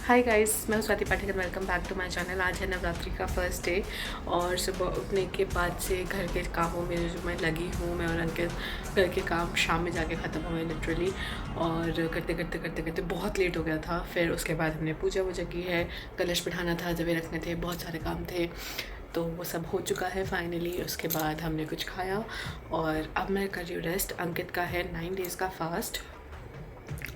हाय guys, मैं Swati Pathak, welcome back to my channel. आज है नवरात्रि का फर्स्ट डे और सुबह उठने के बाद से घर के कामों में जो मैं लगी हूँ, मैं और अंकित घर के काम शाम में जाके ख़त्म हुए लिटरली। और करते बहुत लेट हो गया था। फिर उसके बाद हमने पूजा की है, कलश बिठाना था, जबे रखने थे, बहुत सारे काम थे, तो वो सब हो चुका है फाइनली। उसके बाद हमने कुछ खाया और अब मैं कर रही हूँ रेस्ट। अंकित का है 9 डेज़ का फास्ट,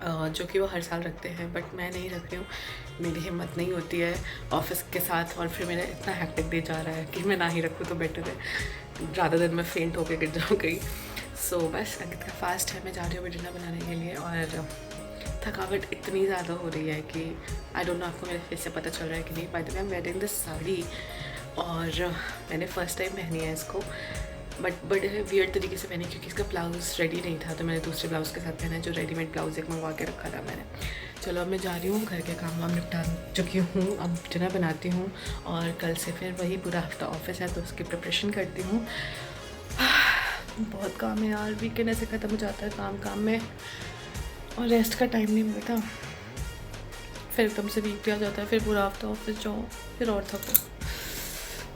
जो कि वो हर साल रखते हैं, बट मैं नहीं रख रही हूँ। मेरी हिम्मत नहीं होती है ऑफिस के साथ, और फिर मेरा इतना हैक्टिक दे जा रहा है कि मैं ना ही रखूँ तो बेटर है, ज़्यादा दिन मैं फेंट होकर गिर जाऊँ कहीं। सो बस अंकित का फास्ट है, मैं जा रही हूँ डिनर बनाने के लिए। और थकावट इतनी ज़्यादा हो रही है कि आई डोंट नो आपको मेरे फेस से पता चल रहा है कि नहीं। By the way I am wearing this sari, और मैंने फ़र्स्ट टाइम पहनी है इसको, बट बड़े वियर्ड तरीके से पहने क्योंकि इसका ब्लाउज़ रेडी नहीं था, तो मैंने दूसरे ब्लाउज़ के साथ पहना है, जो रेडीमेड ब्लाउज़ एक मंगवा के रखा था मैंने। चलो अब मैं जा रही हूँ, घर के काम वाम निपटा चुकी हूँ, अब डिनर बनाती हूँ और कल से फिर वही पूरा हफ्ता ऑफिस है, तो उसकी प्रिपरेशन करती हूँ। बहुत काम है यार, वीकेंड ऐसे ख़त्म हो जाता है काम में और रेस्ट का टाइम नहीं मिलता। फिर एकदम से वीक भी आ जाता है, फिर पूरा हफ्ता ऑफिस जाओ, फिर और थको।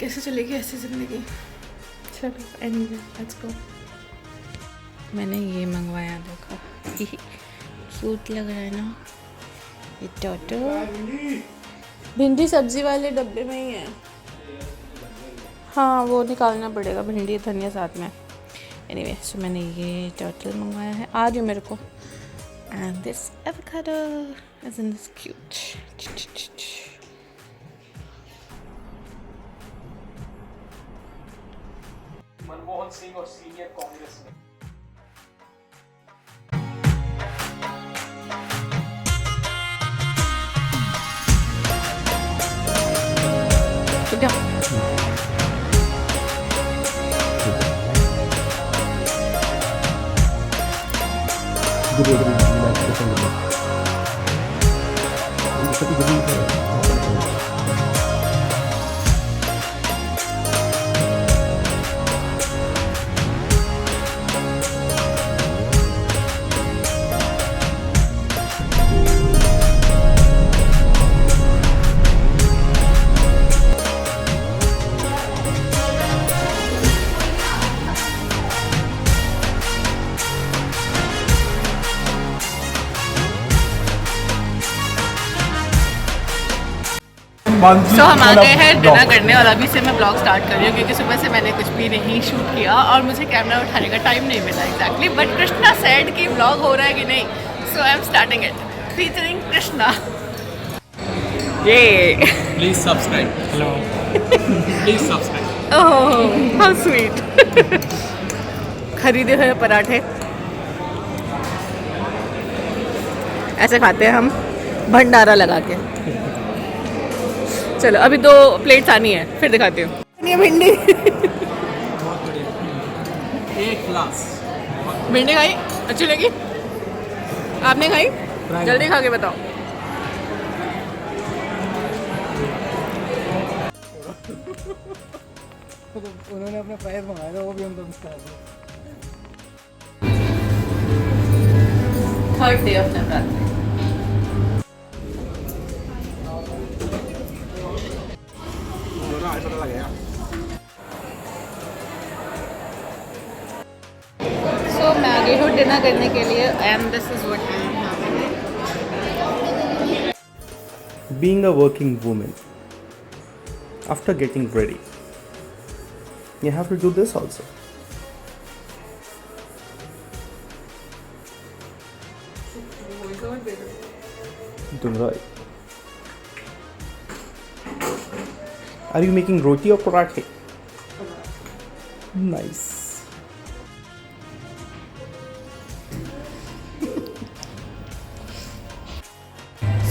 कैसे चलेगी ऐसी ज़िंदगी। चलो एनीवे लेट्स गो। मैंने ये मंगवाया, देखो क्यूट लग रहा है ना ये टोटो। भिंडी सब्जी वाले डब्बे में ही है। हाँ वो निकालना पड़ेगा, भिंडी धनिया साथ में। एनीवे सो मैंने ये टर्टल मंगवाया है आज मेरे को, and this avocado isn't this cute. Manmohan Singh और सीनियर कांग्रेस में तो हम आ गए हैं डिनर करने, और अभी से मैं ब्लॉग स्टार्ट कर रही हूँ क्योंकि सुबह से मैंने कुछ भी नहीं शूट किया और मुझे कैमरा उठाने का टाइम नहीं मिला एग्जैक्टली। बट कृष्णा सेड कि ब्लॉग हो रहा है कि नहीं, so I am starting it featuring Krishna. ये please subscribe. Hello please subscribe. Oh how sweet. खरीदे हुए पराठे ऐसे खाते हैं हम भंडारा लगा के। चलो अभी 2 प्लेट्स आनी है, फिर दिखाती हूँ। ये भिंडी बहुत बढ़िया, एक क्लास। भिंडी खाई, अच्छी लगी? आपने खाई? जल्दी खा के बताओ। उन्होंने अपने पैर मंगाए थे, वो भी हमको मिस कर दिया। Third day of Navratri. So मैं आ गई हूँ डिनर करने के लिए, and this is what I am having. Being a working woman, after getting ready, you have to do this also. Doing right. Are you making roti or parathe? Nice.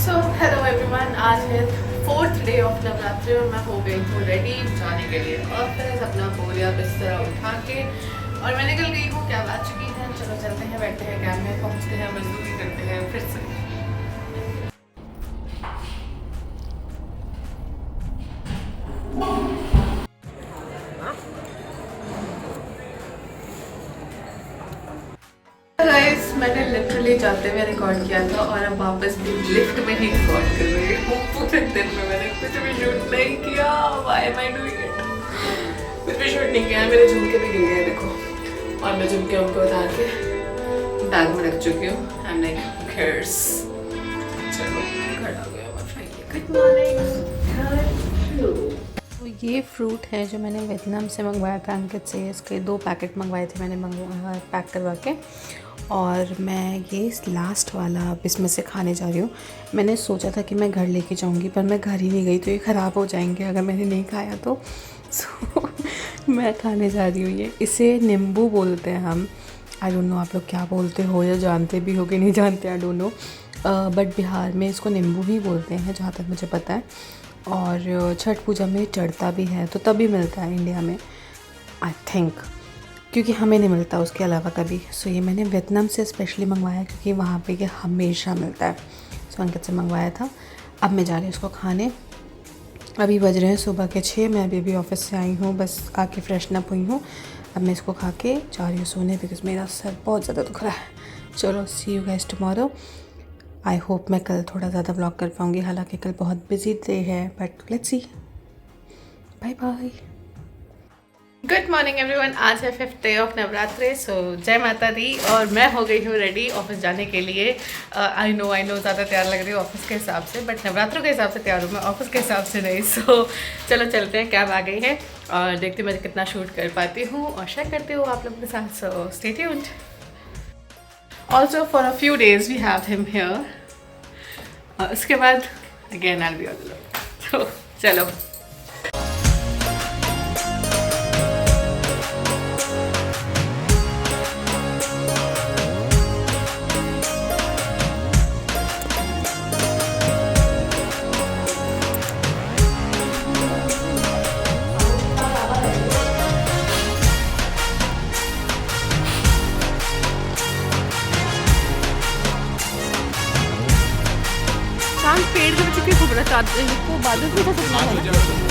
So hello everyone, आज है 4th day of Navratri और मैं हो गई हूँ ready जाने के लिए ऑफिस, अपना बोरिया बिस्तर उठा के। और मैं निकल गई हूँ, कैब आ चुकी है। चलो चलते हैं, बैठते हैं कैब में, पहुँचते हैं, मजदूरी करते हैं फिर से। गाइस मैंने लिटरली जाते हुए रिकॉर्ड किया था और अब वापस भी लिफ्ट में ही रिकॉर्ड कर रही हूँ। हूँ पूरे दिन में मैंने कुछ भी शूट नहीं किया। Why am I doing it? कुछ भी शूट नहीं किया। मेरे झुमके भी गिर गए देखो, और मैं झुमके उनको उतार के बैग में रख चुकी हूँ। I am like who cares. चलो घर आ गया मैं फाइनली। Good morning. तो ये फ्रूट है जो मैंने वियतनाम से मंगवाया था अंकित से। इसके 2 पैकेट मंगवाए थे मैंने पैक करवा के, और मैं ये लास्ट वाला अब इसमें से खाने जा रही हूँ। मैंने सोचा था कि मैं घर लेके जाऊँगी, पर मैं घर ही नहीं गई, तो ये ख़राब हो जाएंगे अगर मैंने नहीं खाया तो। सो मैं खाने जा रही हूँ ये। इसे नींबू बोलते हैं हम। आई डोंट नो आप लोग क्या बोलते हो या जानते भी हो कि नहीं जानते, I don't know, but Bihar में इसको नींबू ही बोलते हैं जहाँ तक मुझे पता है। और छठ पूजा में चढ़ता भी है, तो तभी मिलता है इंडिया में आई थिंक, क्योंकि हमें नहीं मिलता उसके अलावा कभी। सो ये मैंने वियतनाम से स्पेशली मंगवाया क्योंकि वहाँ पे ये हमेशा मिलता है। सो अंकित से मंगवाया था। अब मैं जा रही हूँ उसको खाने। अभी बज रहे हैं सुबह के 6। मैं अभी ऑफिस से आई हूँ, बस आके फ्रेशन अप हुई हूँ। अब मैं इसको खा के जा रही हूँ सोने, बिकॉज मेरा सर बहुत ज़्यादा दुख रहा है। चलो see you guys tomorrow. I hope मैं कल थोड़ा ज़्यादा व्लॉग कर पाऊँगी, हालांकि कल बहुत बिजी डे है, but let's see. Bye bye. Good morning everyone. आज है 5th डे ऑफ नवरात्रि। सो जय माता दी। और मैं हो गई हूँ रेडी ऑफिस जाने के लिए। आई नो ज़्यादा तैयार लग रही हूँ ऑफिस के हिसाब से, बट नवरात्रों के हिसाब से तैयार हूँ मैं, ऑफिस के हिसाब से नहीं। सो चलो चलते हैं, कैब आ गई है और देखते मैं कितना शूट कर पाती हूँ और शेयर करती हूँ आप लोगों के साथ। So stay tuned. Also for a few days we have him here. उसके बाद again I will be on the road. तो चलो। पेड़ के पीछे क्यों घूम रहा चाहते हैं? तो बादल भी तो सकना है।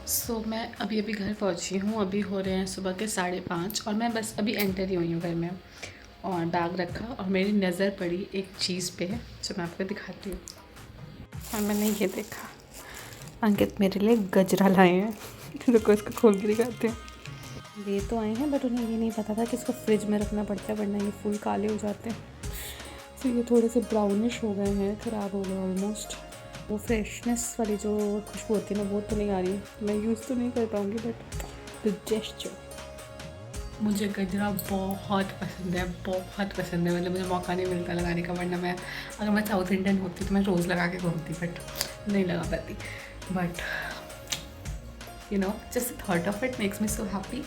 सो मैं अभी घर पहुंची हूँ। अभी हो रहे हैं सुबह के 5:30 और मैं बस अभी एंटर ही हुई हूँ घर में, और बैग रखा और मेरी नज़र पड़ी एक चीज़ पे, जो मैं आपको दिखाती हूँ। और मैंने ये देखा, अंकित मेरे लिए गजरा लाए हैं। रुको इसको खोल के दिखाते हैं। ये तो आए हैं, बट उन्हें ये नहीं पता था कि इसको फ्रिज में रखना पड़ता है, वरना ये फूल काले हो जाते हैं। तो ये थोड़े से ब्राउनिश हो गए हैं, ख़राब हो गए ऑलमोस्ट। वो फ्रेशनेस वाली जो खुशबू होती है ना, वो तो नहीं आ रही। मैं यूज़ तो नहीं कर पाऊँगी, बट द जेस्चर। मुझे गजरा बहुत पसंद है, बहुत पसंद है। मतलब मुझे मौका नहीं मिलता लगाने का, वरना मैं अगर मैं साउथ इंडियन होती तो मैं रोज़ लगा के घूमती, बट नहीं लगा पाती। But you know, just thought of it makes me so happy.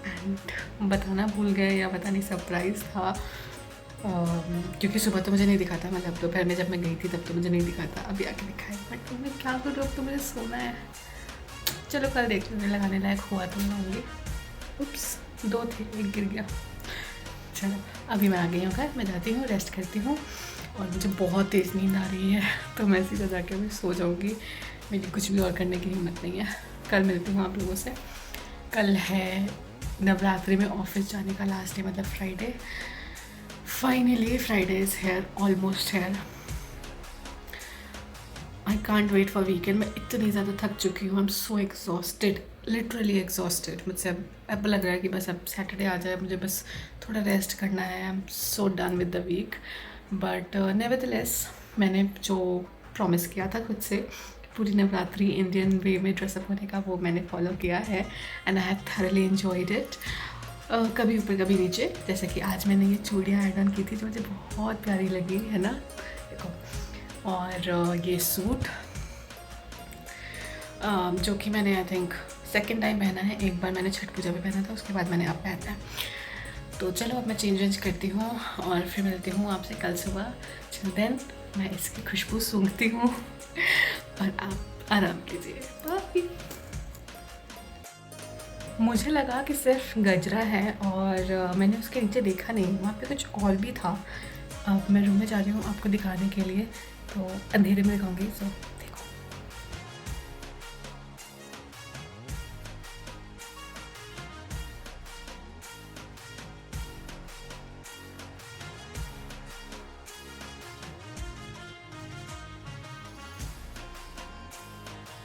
And बताना भूल गए, या पता नहीं सरप्राइज़ था, क्योंकि सुबह तो मुझे नहीं दिखा था। मतलब दोपहर में जब मैं गई थी तब तो मुझे नहीं दिखा था, अभी आके दिखा है। बट मैं क्या करूँ, अब तो मुझे सोना है। चलो कल देख लूँगी, लगाने लायक हुआ तो लाऊंगी। उप्स, 2 थे, 1 गिर गया। चलो अभी मैं आ गई हूँ घर, मैं जाती हूँ, रेस्ट करती हूँ। और मुझे बहुत तेज़ नींद आ रही है, तो मैं सीधा जाके मैं सो जाऊँगी। मेरी कुछ भी और करने की हिम्मत नहीं है। कल मिलती हूँ आप लोगों से। कल है नवरात्रि में ऑफिस जाने का लास्ट डे, मतलब Friday. Finally, Friday is here, almost here. I can't wait for weekend. मैं इतनी ज़्यादा थक चुकी हूँ. I'm so exhausted, literally exhausted. मुझसे अब लग रहा है कि बस अब सैटरडे आ जाए, मुझे बस थोड़ा रेस्ट करना है. I'm so done with the week. But nevertheless, मैंने जो प्रॉमिस किया था खुद से पूरी नवरात्रि इंडियन वे में ड्रेसअप होने का, वो मैंने फॉलो किया है. And I have thoroughly enjoyed it. कभी ऊपर कभी नीचे, जैसे कि आज मैंने ये चूड़ियाँ ऐड ऑन की थी जो मुझे बहुत प्यारी लगी, है ना, देखो. और ये सूट जो कि मैंने आई थिंक सेकंड टाइम पहना है. एक बार मैंने छठ पूजा में पहना था, उसके बाद मैंने अब पहना है. तो चलो अब मैं चेंज करती हूँ और फिर मिलती हूँ आपसे कल सुबह. टिल देन मैं इसकी खुशबू सूंघती हूँ और आप आराम कीजिए. बाय. मुझे लगा कि सिर्फ गजरा है और मैंने उसके नीचे देखा नहीं, वहाँ पे कुछ और भी था। अब मैं रूम में जा रही हूँ आपको दिखाने के लिए, तो अंधेरे में दिखाऊंगी। सो देखो,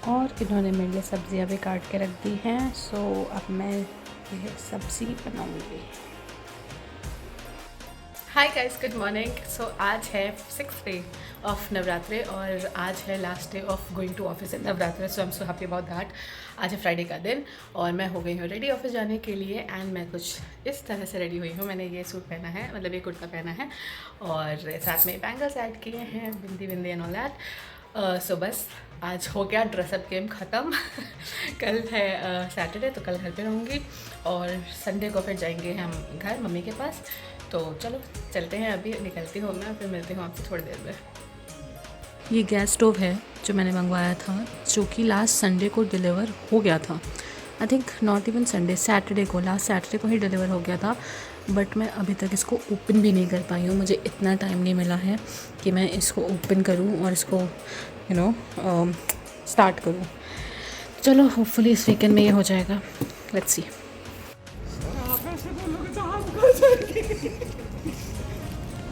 और इन्होंने मेरे लिए सब्जियां भी काट के रख दी हैं। सो अब मैं ये सब्ज़ी बनाऊंगी। Hi guys, good morning. So आज है 6th डे ऑफ नवरात्रे और आज है last day of going to office in Navratre. So I am so happy about that. आज है फ्राइडे का दिन और मैं हो गई हूँ रेडी ऑफिस जाने के लिए। एंड मैं कुछ इस तरह से रेडी हुई हूँ। मैंने ये सूट पहना है, मतलब ये कुर्ता पहना है और साथ में बैंगल्स ऐड किए हैं, बिंदी बिंदी एंड ऑल दैट। सो बस आज हो गया ड्रेसअप गेम ख़त्म। कल है सैटरडे, तो कल घर पे रहूँगी और संडे को फिर जाएंगे हम घर मम्मी के पास। तो चलो चलते हैं, अभी निकलती हूँ मैं, फिर मिलती हूँ आपसे थोड़ी देर में। ये गैस स्टोव है जो मैंने मंगवाया था, जो कि लास्ट संडे को डिलीवर हो गया था। I think not even Sunday, Saturday को, लास्ट सैटरडे को ही डिलीवर हो गया था। बट मैं अभी तक इसको ओपन भी नहीं कर पाई हूँ। मुझे इतना टाइम नहीं मिला है कि मैं इसको ओपन करूँ और इसको स्टार्ट करूँ। चलो होपफुली इस वीकेंड में ये हो जाएगा। Let's see.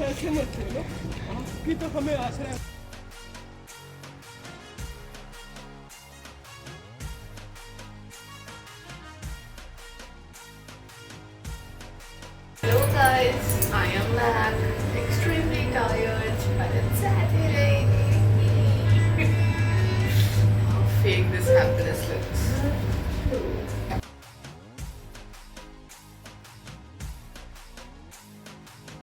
ऐसे मत बोलो, आपकी तो हमें आश्रय